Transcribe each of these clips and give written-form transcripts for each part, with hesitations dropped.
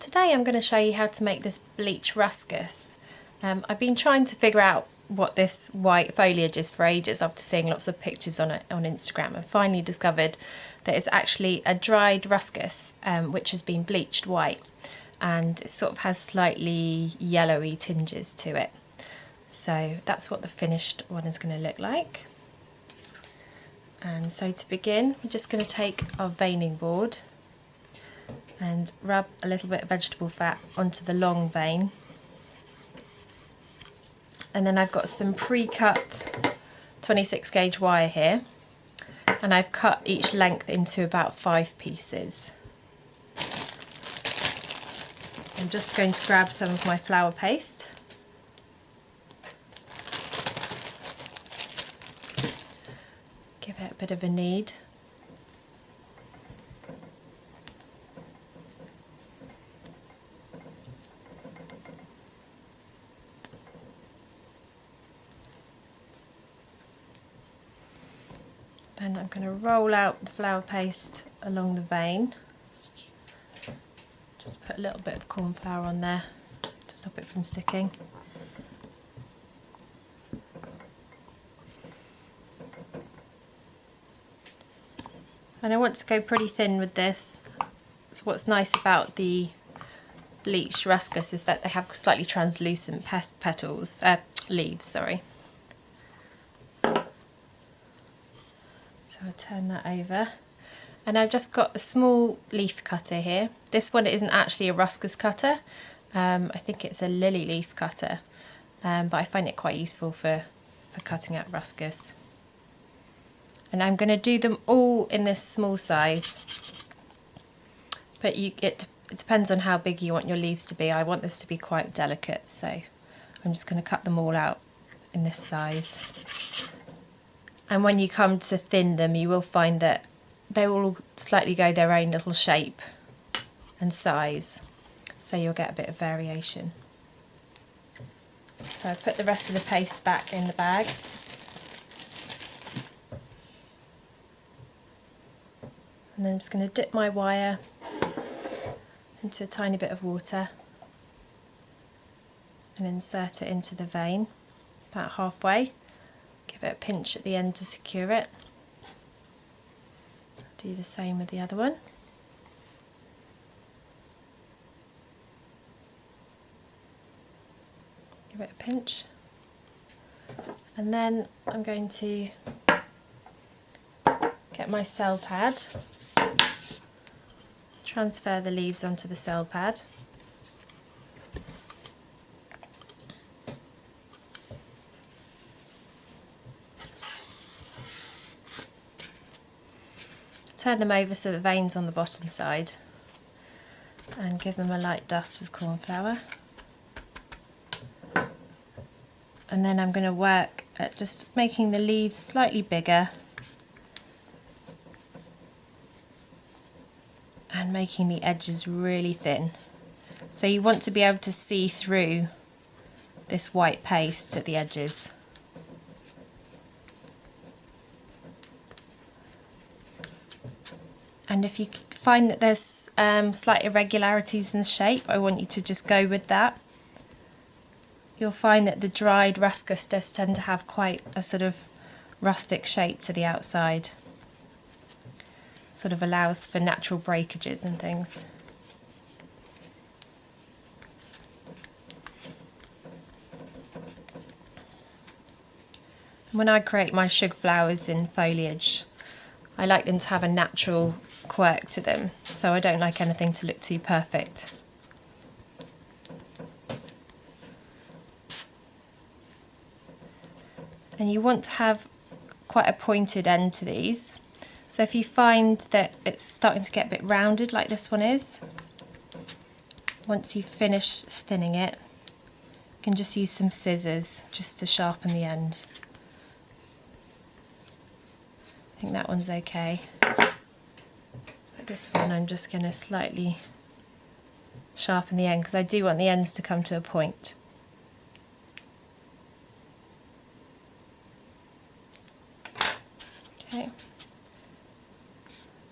Today I'm going to show you how to make this Bleached Ruscus. I've been trying to figure out what this white foliage is for ages after seeing lots of pictures on it on Instagram, and finally discovered that it's actually a dried ruscus which has been bleached white, and it sort of has slightly yellowy tinges to it. So that's what the finished one is going to look like. And so to begin, we're just going to take our veining board and rub a little bit of vegetable fat onto the long vein. And then I've got some pre-cut 26 gauge wire here, and I've cut each length into about 5 pieces. I'm just going to grab some of my flour paste. Give it a bit of a knead. Then I'm going to roll out the flour paste along the vein. Just put a little bit of corn flour on there to stop it from sticking. And I want to go pretty thin with this. So what's nice about the bleached ruscus is that they have slightly translucent leaves, sorry. So I'll turn that over. And I've just got a small leaf cutter here. This one isn't actually a ruscus cutter. I think it's a lily leaf cutter, but I find it quite useful for cutting out ruscus. And I'm going to do them all in this small size, but it depends on how big you want your leaves to be. I want this to be quite delicate, so I'm just going to cut them all out in this size. And when you come to thin them, you will find that they will slightly go their own little shape and size, so you'll get a bit of variation. So I put the rest of the paste back in the bag. And then I'm just going to dip my wire into a tiny bit of water and insert it into the vein about halfway. Give it a pinch at the end to secure it. Do the same with the other one. Give it a pinch. And then I'm going to get my cell pad, transfer the leaves onto the cell pad. Turn them over so the vein's on the bottom side, and give them a light dust with corn flour. And then I'm going to work at just making the leaves slightly bigger and making the edges really thin. So you want to be able to see through this white paste at the edges. And if you find that there's slight irregularities in the shape, I want you to just go with that. You'll find that the dried ruscus does tend to have quite a sort of rustic shape to the outside. Sort of allows for natural breakages and things. When I create my sugar flowers in foliage, I like them to have a natural quirk to them, so I don't like anything to look too perfect. And you want to have quite a pointed end to these. So if you find that it's starting to get a bit rounded like this one is, once you've finished thinning it, you can just use some scissors just to sharpen the end. I think that one's okay. But this one I'm just going to slightly sharpen the end because I do want the ends to come to a point. Okay.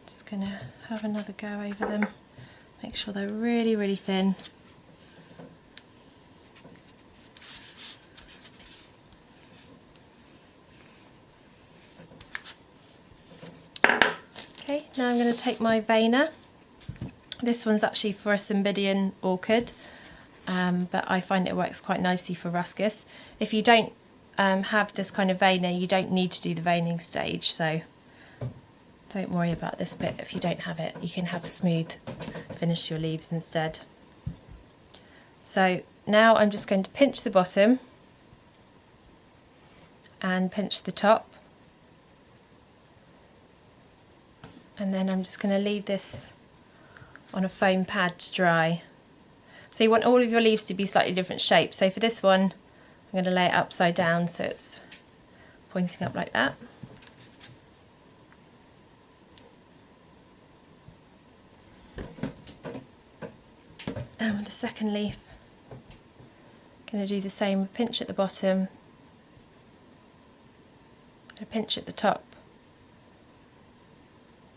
Just going to have another go over them. Make Make sure they're really, really thin. Okay, now I'm going to take my veiner. This one's actually for a Cymbidium orchid, but I find it works quite nicely for Ruscus. If you don't have this kind of veiner, you don't need to do the veining stage, so don't worry about this bit if you don't have it. You can have smooth finish your leaves instead. So now I'm just going to pinch the bottom and pinch the top. And then I'm just going to leave this on a foam pad to dry. So you want all of your leaves to be slightly different shapes. So for this one, I'm going to lay it upside down so it's pointing up like that. And with the second leaf, I'm going to do the same, pinch at the bottom, a pinch at the top.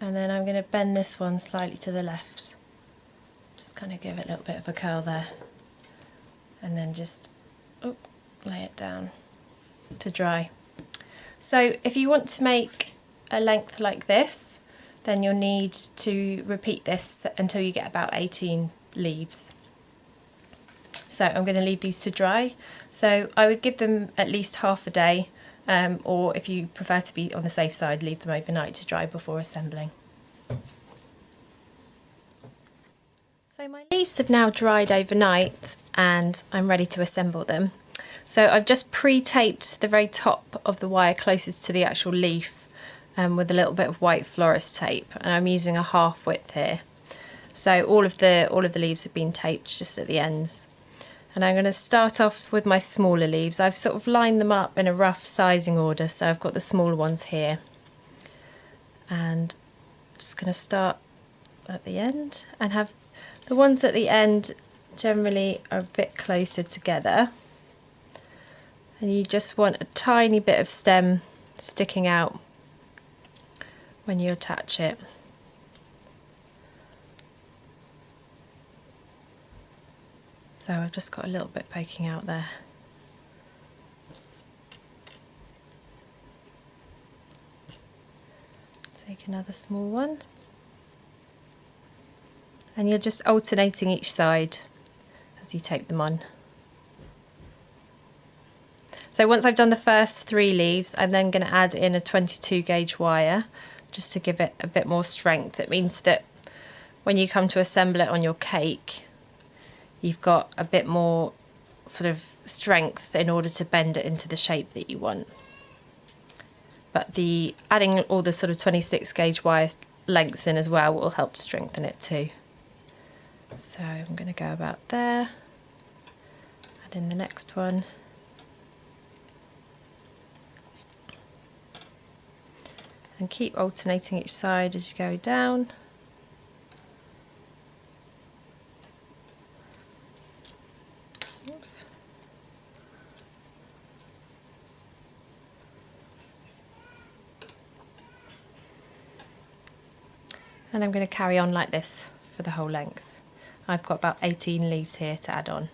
And then I'm going to bend this one slightly to the left. Just kind of give it a little bit of a curl there. And then just lay it down to dry. So if you want to make a length like this, then you'll need to repeat this until you get about 18 leaves. So I'm going to leave these to dry. So I would give them at least half a day. Or if you prefer to be on the safe side, leave them overnight to dry before assembling. So my leaves have now dried overnight and I'm ready to assemble them. So I've just pre-taped the very top of the wire closest to the actual leaf with a little bit of white florist tape, and I'm using a half width here. So all of the leaves have been taped just at the ends. And I'm going to start off with my smaller leaves. I've sort of lined them up in a rough sizing order, so I've got the smaller ones here. And I'm just going to start at the end and have the ones at the end generally are a bit closer together. And you just want a tiny bit of stem sticking out when you attach it. So I've just got a little bit poking out there. Take another small one. And you're just alternating each side as you tape them on. So once I've done the first 3 leaves, I'm then going to add in a 22 gauge wire just to give it a bit more strength. It means that when you come to assemble it on your cake, you've got a bit more sort of strength in order to bend it into the shape that you want. But adding all the sort of 26 gauge wire lengths in as well will help to strengthen it too. So I'm going to go about there, add in the next one. And keep alternating each side as you go down. Oops. And I'm going to carry on like this for the whole length. I've got about 18 leaves here to add on.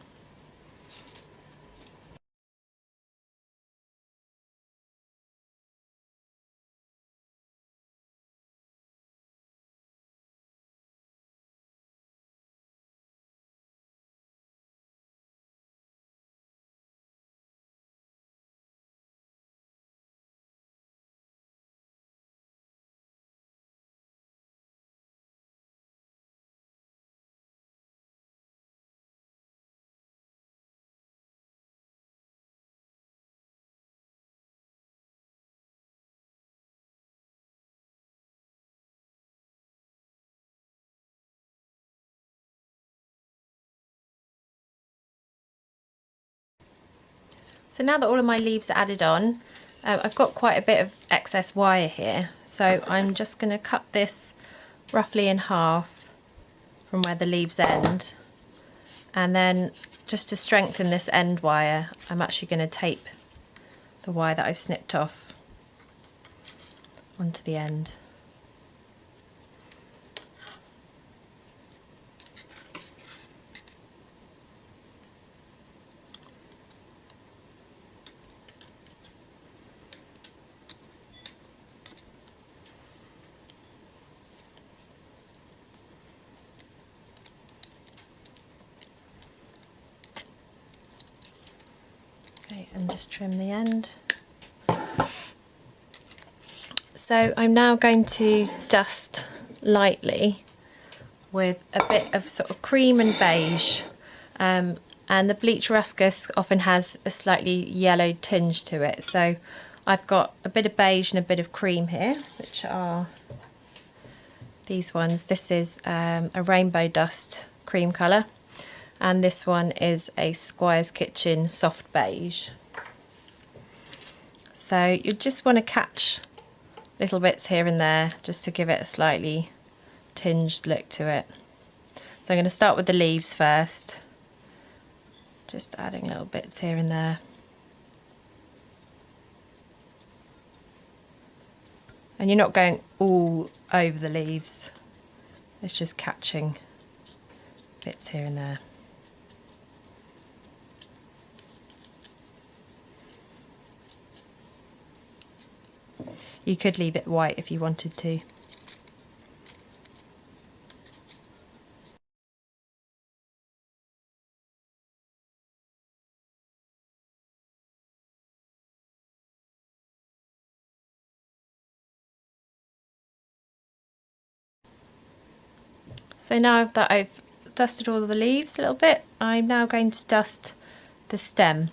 So now that all of my leaves are added on, I've got quite a bit of excess wire here, so I'm just going to cut this roughly in half from where the leaves end, and then just to strengthen this end wire, I'm actually going to tape the wire that I've snipped off onto the end. and just trim the end. So I'm now going to dust lightly with a bit of sort of cream and beige, and the Bleached Ruscus often has a slightly yellowed tinge to it, so I've got a bit of beige and a bit of cream here, which are these ones. This is a rainbow dust cream colour, and this one is a Squire's Kitchen soft beige. So you just want to catch little bits here and there just to give it a slightly tinged look to it. So I'm going to start with the leaves first, just adding little bits here and there. And you're not going all over the leaves, it's just catching bits here and there. You could leave it white if you wanted to. So now that I've dusted all of the leaves a little bit, I'm now going to dust the stem.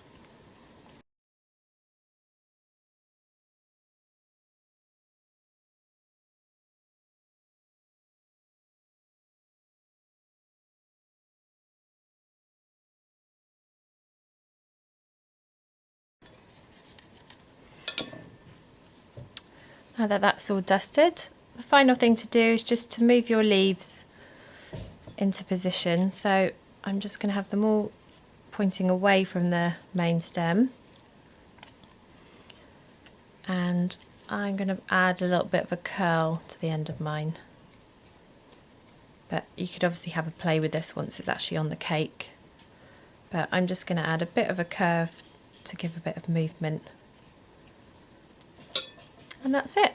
Now that that's all dusted, the final thing to do is just to move your leaves into position. So I'm just going to have them all pointing away from the main stem, and I'm going to add a little bit of a curl to the end of mine, but you could obviously have a play with this once it's actually on the cake, but I'm just going to add a bit of a curve to give a bit of movement, and that's it.